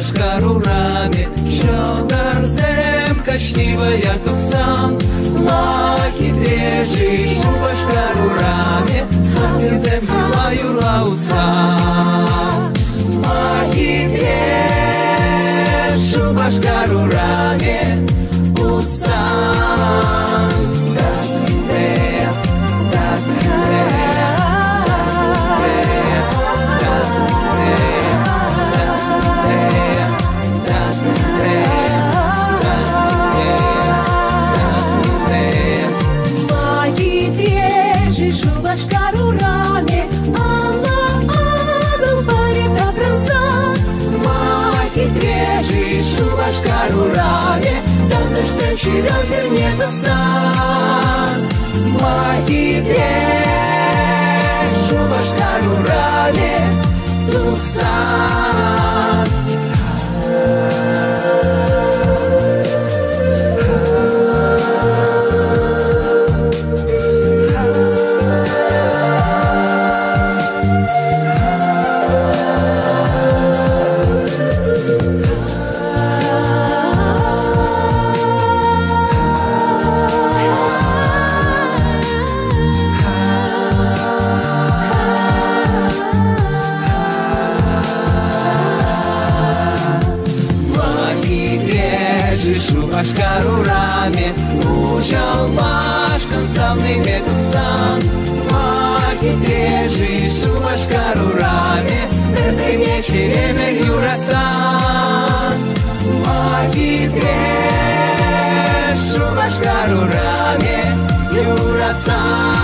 Башкарурами, Щодарзем, качнивая туксан, Махи дрежи, Башкарурами, Сахизем, Юлаю лауцан. Махи дрежи, Башкарурами, Уцан. Башкарурами, Алла, Агл, Парита, Пранца. Махи дрежи, Башкарурами, Данышсем, Широхер, нету сан. Махи дрежи, Башкарурами, Туксан. Башкарурами, Учал Машкан, Самный Метуксан. Махи дрежи, Башкарурами, Дердыне Черемер Юрацан. Махи дрежи, Башкарурами, Юрацан.